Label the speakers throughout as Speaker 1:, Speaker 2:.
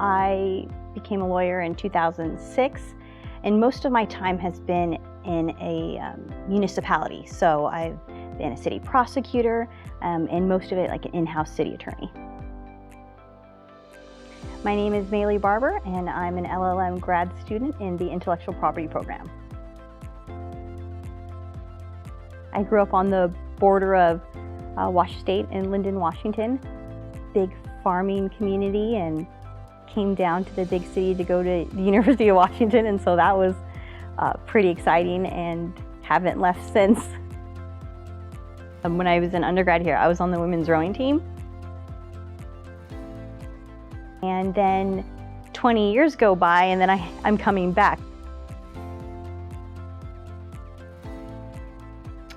Speaker 1: I became a lawyer in 2006, and most of my time has been in a municipality. So I've been a city prosecutor, and most of it like an in-house city attorney. My name is Maili Barber, and I'm an LL.M grad student in the Intellectual Property program. I grew up on the border of Washington State in Linden, Washington. Big farming community, and came down to the big city to go to the University of Washington, and so that was pretty exciting and haven't left since. When I was an undergrad here, I was on the women's rowing team. And then 20 years go by, and then I'm coming back.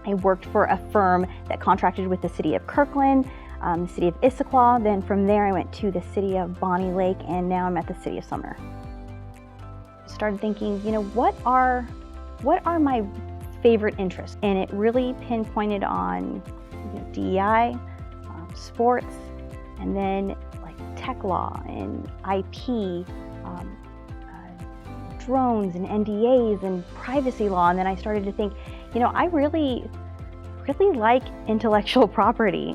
Speaker 1: I worked for a firm that contracted with the city of Kirkland, the city of Issaquah. Then from there I went to the city of Bonnie Lake, and now I'm at the city of Sumner. I started thinking, what are my favorite interests? And it really pinpointed on DEI, sports, and then like tech law and IP, drones and NDAs and privacy law. And then I started to think, I really like intellectual property.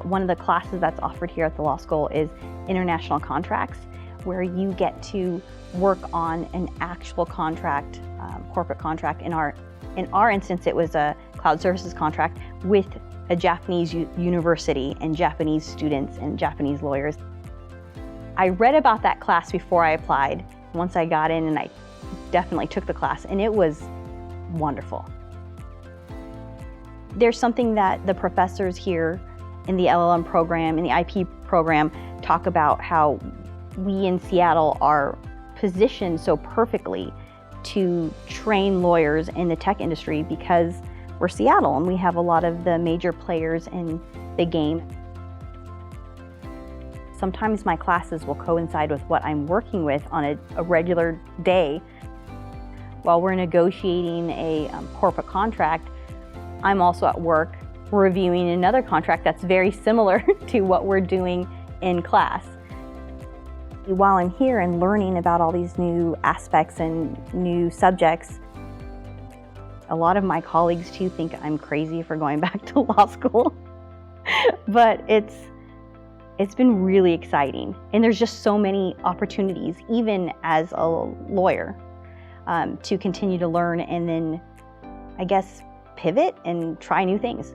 Speaker 1: One of the classes that's offered here at the law school is international contracts, where you get to work on an actual contract, corporate contract. In our instance, it was a cloud services contract with a Japanese university and Japanese students and Japanese lawyers. I read about that class before I applied. Once I got in, and I definitely took the class, and it was wonderful. There's something that the professors here in the LL.M program, in the IP program, talk about how we in Seattle are positioned so perfectly to train lawyers in the tech industry because we're Seattle and we have a lot of the major players in the game. Sometimes my classes will coincide with what I'm working with on a regular day. While we're negotiating a corporate contract, I'm also at work reviewing another contract that's very similar to what we're doing in class. While I'm here and learning about all these new aspects and new subjects, a lot of my colleagues too think I'm crazy for going back to law school. But it's been really exciting, and there's just so many opportunities, even as a lawyer, to continue to learn and then, I guess, pivot and try new things.